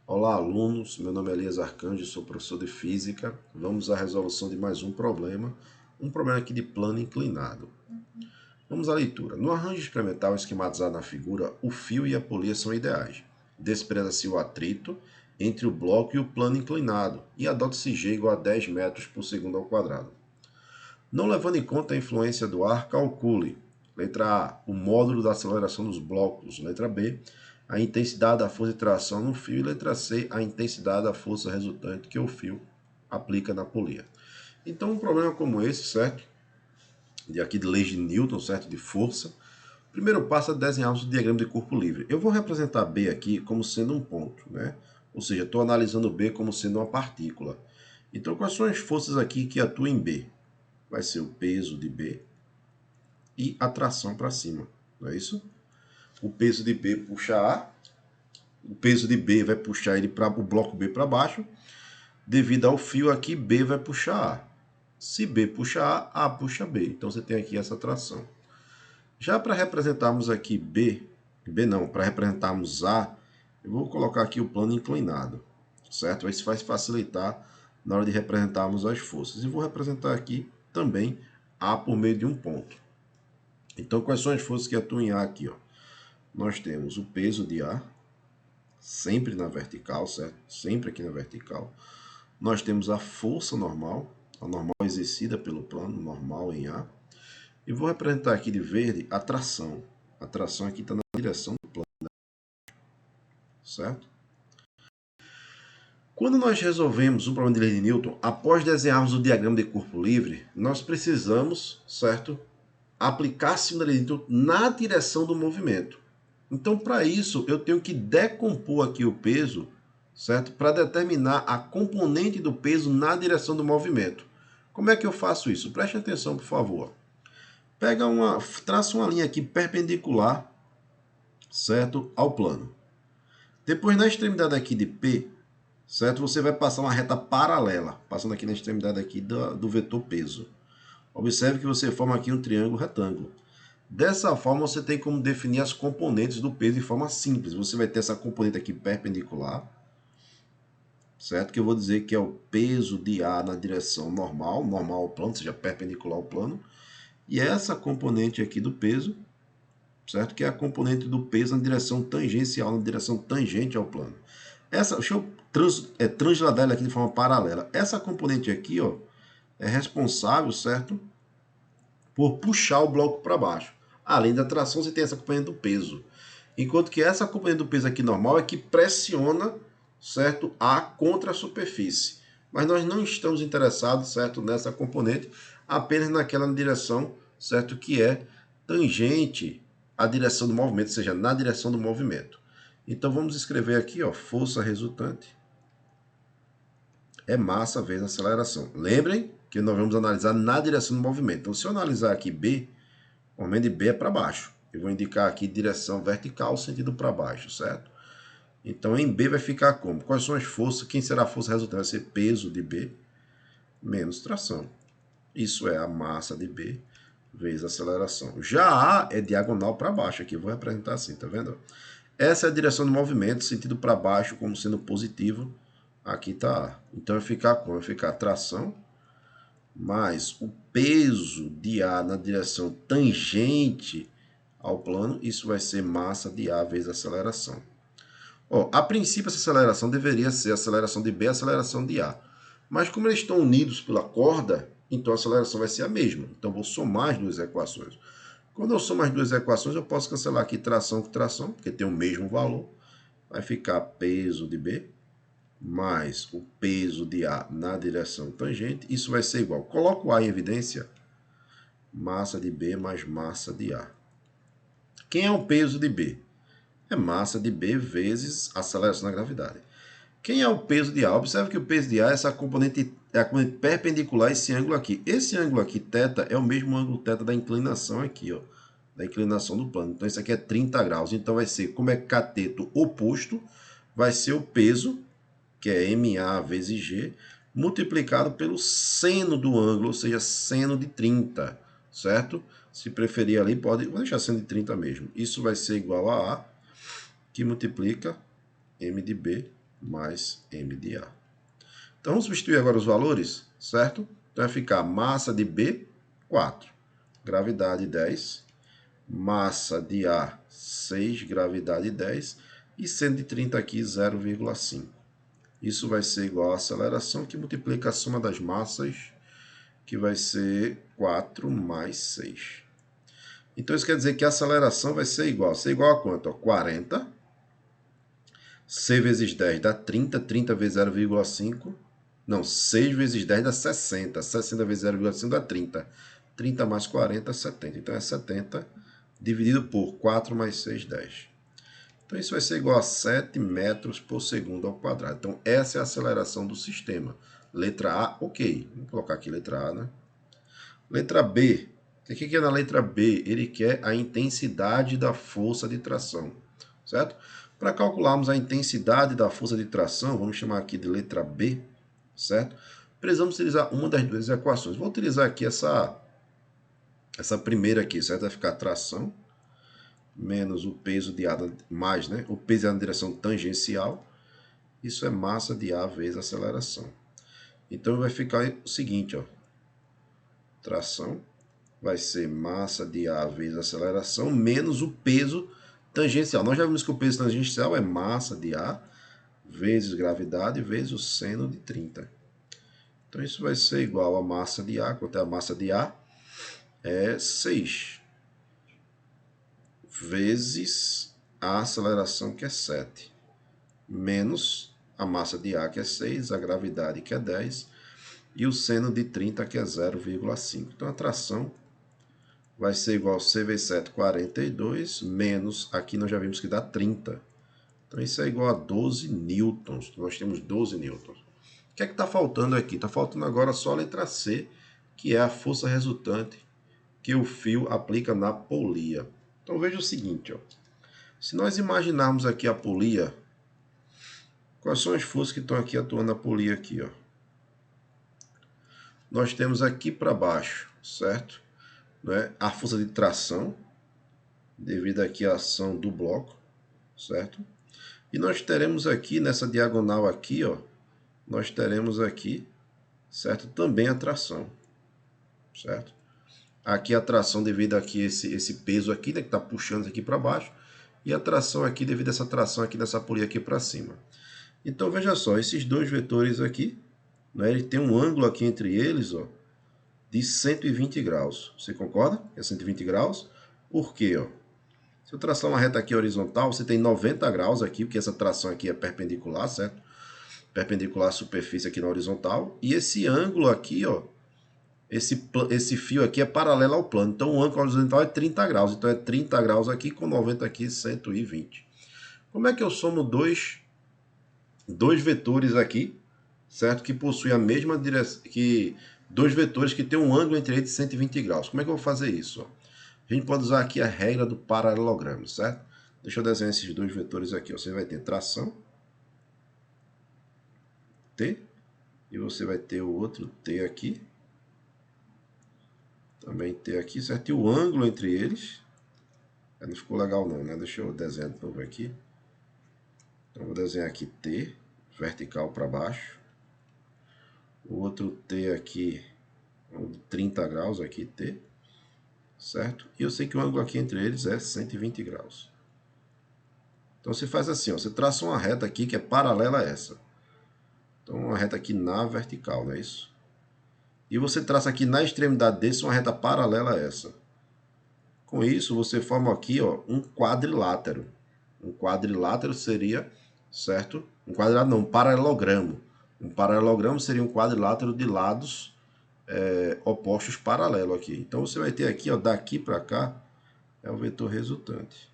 Olá, alunos. Meu nome é Elias Arcanjo, sou professor de Física. Vamos à resolução de mais um problema aqui de plano inclinado. Vamos à leitura. No arranjo experimental esquematizado na figura, o fio e a polia são ideais. Despreza-se o atrito entre o bloco e o plano inclinado e adota-se G igual a 10 metros por segundo ao quadrado. Não levando em conta a influência do ar, calcule. Letra A, o módulo da aceleração dos blocos. Letra B, a intensidade da força de tração no fio. E letra C, a intensidade da força resultante que o fio aplica na polia. Então, um problema como esse, certo? De aqui de leis de Newton, certo? De força. Primeiro passo é desenharmos o diagrama de corpo livre. Eu vou representar B aqui como sendo um ponto, né? Ou seja, estou analisando B como sendo uma partícula. Então, quais são as forças aqui que atuam em B? Vai ser o peso de B e a tração para cima, não é isso? O peso de B puxa A, o peso de B vai puxar ele para o bloco B para baixo, devido ao fio aqui, B vai puxar A. Se B puxa A puxa B. Então você tem aqui essa tração. Já para representarmos aqui para representarmos A, eu vou colocar aqui o plano inclinado, certo? Isso vai facilitar na hora de representarmos as forças. E vou representar aqui também A por meio de um ponto. Então, quais são as forças que atuam em A aqui? Ó? Nós temos o peso de A, sempre na vertical, certo? Sempre aqui na vertical. Nós temos a força normal, a normal exercida pelo plano, normal em A. E vou representar aqui de verde a tração. A tração aqui está na direção do plano, certo? Quando nós resolvemos o problema de lei de Newton, após desenharmos o diagrama de corpo livre, nós precisamos, certo, aplicar a segunda lei de Newton na direção do movimento. Então, para isso, eu tenho que decompor aqui o peso, certo? Para determinar a componente do peso na direção do movimento. Como é que eu faço isso? Preste atenção, por favor. Traça uma linha aqui perpendicular, certo, ao plano. Depois, na extremidade aqui de P, certo, você vai passar uma reta paralela, passando aqui na extremidade aqui do vetor peso. Observe que você forma aqui um triângulo retângulo. Dessa forma, você tem como definir as componentes do peso de forma simples. Você vai ter essa componente aqui perpendicular, certo? Que eu vou dizer que é o peso de A na direção normal ao plano, ou seja, perpendicular ao plano. E essa componente aqui do peso, certo? Que é a componente do peso na direção tangencial, na direção tangente ao plano. Deixa eu transladar ela aqui de forma paralela. Essa componente aqui, ó, é responsável, certo? Por puxar o bloco para baixo. Além da tração, você tem essa componente do peso. Enquanto que essa componente do peso aqui normal é que pressiona, certo, A contra a superfície. Mas nós não estamos interessados, certo, nessa componente, apenas naquela direção, certo, que é tangente à direção do movimento, ou seja, na direção do movimento. Então vamos escrever aqui, ó, força resultante é massa vezes aceleração. Lembrem que nós vamos analisar na direção do movimento. Então, se eu analisar aqui B, o movimento de B é para baixo. Eu vou indicar aqui direção vertical, sentido para baixo, certo? Então, em B vai ficar como? Quais são as forças? Quem será a força resultante? Vai ser peso de B menos tração. Isso é a massa de B vezes aceleração. Já A é diagonal para baixo. Aqui eu vou representar assim, tá vendo? Essa é a direção do movimento, sentido para baixo como sendo positivo. Aqui está A. Então vai ficar como? Vai ficar tração mais o peso de A na direção tangente ao plano. Isso vai ser massa de A vezes aceleração. Ó, a princípio, essa aceleração deveria ser a aceleração de B e a aceleração de A. Mas como eles estão unidos pela corda, então a aceleração vai ser a mesma. Então, vou somar as duas equações. Quando eu somo as duas equações, eu posso cancelar aqui tração com tração, porque tem o mesmo valor. Vai ficar peso de B mais o peso de A na direção tangente. Isso vai ser igual. Coloco A em evidência. Massa de B mais massa de A. Quem é o peso de B? É massa de B vezes aceleração da gravidade. Quem é o peso de A? Observe que o peso de A é a componente perpendicular a esse ângulo aqui. Esse ângulo aqui, θ, é o mesmo ângulo θ da inclinação aqui, ó, da inclinação do plano. Então, isso aqui é 30 graus. Então, vai ser, como é cateto oposto, vai ser o peso, que é MA vezes G, multiplicado pelo seno do ângulo, ou seja, seno de 30, certo? Se preferir ali, vou deixar seno de 30 mesmo. Isso vai ser igual a A, que multiplica M de B mais m de A. Então, vamos substituir agora os valores, certo? Então, vai ficar massa de B, 4. Gravidade, 10. Massa de A, 6. Gravidade, 10. E seno de 30 aqui, 0,5. Isso vai ser igual à aceleração, que multiplica a soma das massas, que vai ser 4 mais 6. Então, isso quer dizer que a aceleração vai ser igual. A quanto? 40. C vezes 10 dá 30. 30 vezes 0,5. Não, 6 vezes 10 dá 60. 60 vezes 0,5 dá 30. 30 mais 40, 70. Então, é 70 dividido por 4 mais 6, 10. Então, isso vai ser igual a 7 metros por segundo ao quadrado. Então, essa é a aceleração do sistema. Letra A, ok. Vamos colocar aqui letra A, né? Letra B. O que é na letra B? Ele quer a intensidade da força de tração, certo? Para calcularmos a intensidade da força de tração, vamos chamar aqui de letra B, certo? Precisamos utilizar uma das duas equações. Vou utilizar aqui essa primeira aqui, certo? Vai ficar tração menos o peso de A mais, né? O peso é na direção tangencial. Isso é massa de A vezes aceleração. Então vai ficar o seguinte, ó. Tração vai ser massa de A vezes aceleração menos o peso tangencial. Nós já vimos que o peso tangencial é massa de A vezes gravidade vezes o seno de 30. Então isso vai ser igual a massa de A. Quanto é a massa de A? É 6 vezes a aceleração, que é 7, menos a massa de A, que é 6, a gravidade, que é 10, e o seno de 30, que é 0,5. Então a tração vai ser igual a C vezes 7, 42, menos, aqui nós já vimos que dá 30. Então isso é igual a 12 newtons. Nós temos 12 newtons. O que é que está faltando aqui? Está faltando agora só a letra C, que é a força resultante que o fio aplica na polia. Então veja o seguinte, ó. Se nós imaginarmos aqui a polia, quais são as forças que estão aqui atuando na polia aqui, ó? Nós temos aqui para baixo, certo? Né? A força de tração, devido aqui à ação do bloco, certo? E nós teremos aqui, nessa diagonal aqui, ó, nós teremos aqui, certo? Também a tração, certo? Aqui a tração devido aqui esse peso aqui, né, que está puxando aqui para baixo, e a tração aqui devido a essa tração aqui dessa polia aqui para cima. Então veja só, esses dois vetores aqui, né, ele tem um ângulo aqui entre eles, ó, de 120 graus. Você concorda? É 120 graus. Por quê, ó? Se eu traçar uma reta aqui horizontal, você tem 90 graus aqui, porque essa tração aqui é perpendicular, certo? Perpendicular à superfície aqui na horizontal. E esse ângulo aqui, ó, esse fio aqui é paralelo ao plano. Então o ângulo horizontal é 30 graus. Então é 30 graus aqui com 90 aqui, 120. Como é que eu somo dois vetores aqui, certo? Que possuem a mesma direção, dois vetores que têm um ângulo entre eles de 120 graus. Como é que eu vou fazer isso? Ó? A gente pode usar aqui a regra do paralelogramo, certo? Deixa eu desenhar esses dois vetores aqui. Ó. Você vai ter tração, T, e você vai ter o outro T aqui. Também T aqui, certo? E o ângulo entre eles. Não ficou legal não, né? Deixa eu desenhar de novo aqui. Então, eu vou desenhar aqui T, vertical para baixo. O outro T aqui, 30 graus aqui, T. Certo? E eu sei que o ângulo aqui entre eles é 120 graus. Então, você faz assim, ó, você traça uma reta aqui que é paralela a essa. Então, uma reta aqui na vertical, não é isso? E você traça aqui na extremidade desse uma reta paralela a essa. Com isso, você forma aqui, ó, um quadrilátero. Um quadrilátero seria, certo? Um quadrilátero não, um paralelogramo. Um paralelogramo seria um quadrilátero de lados opostos paralelos aqui. Então você vai ter aqui, ó, daqui para cá, é o vetor resultante.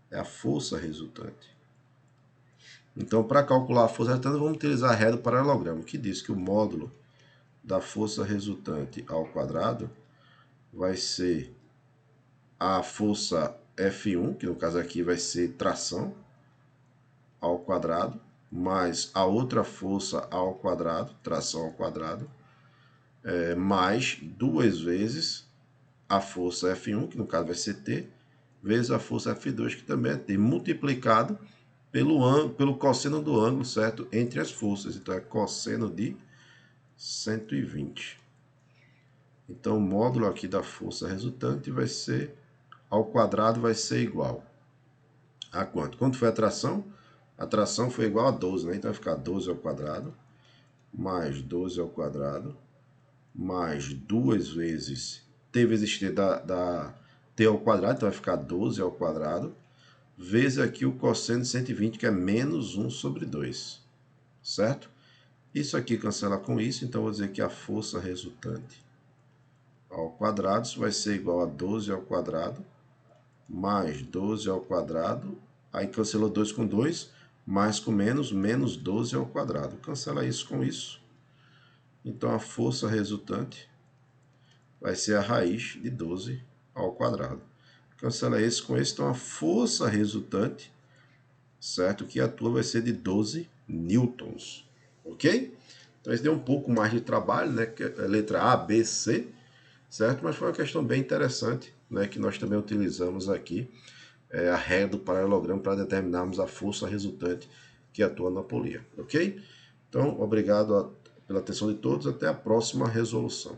É a força resultante. Então, para calcular a força resultante, vamos utilizar a regra do paralelogramo, que diz que o módulo da força resultante ao quadrado vai ser a força F1, que no caso aqui vai ser tração, ao quadrado, mais a outra força ao quadrado, tração ao quadrado, mais duas vezes a força F1, que no caso vai ser T, vezes a força F2, que também é T, multiplicado pelo cosseno do ângulo, certo? Entre as forças. Então, é cosseno de 120. Então, o módulo aqui da força resultante vai ser, ao quadrado, vai ser igual a quanto? Quanto foi a tração? A tração foi igual a 12, né? Então, vai ficar 12 ao quadrado, mais 12 ao quadrado, mais 2 vezes t vezes t t ao quadrado, então vai ficar 12 ao quadrado, vezes aqui o cosseno de 120, que é menos 1 sobre 2, certo? Isso aqui cancela com isso, então vou dizer que a força resultante ao quadrado, isso vai ser igual a 12 ao quadrado, mais 12 ao quadrado, aí cancelou 2 com 2, mais com menos, menos 12 ao quadrado. Cancela isso com isso. Então, a força resultante vai ser a raiz de 12 ao quadrado. Cancela esse com esse, então a força resultante, certo, que atua vai ser de 12 newtons, ok? Então, isso deu um pouco mais de trabalho, né, que é a letra A, B, C, certo? Mas foi uma questão bem interessante, né, que nós também utilizamos aqui, a regra do paralelogramo para determinarmos a força resultante que atua na polia, ok? Então, obrigado pela atenção de todos, até a próxima resolução.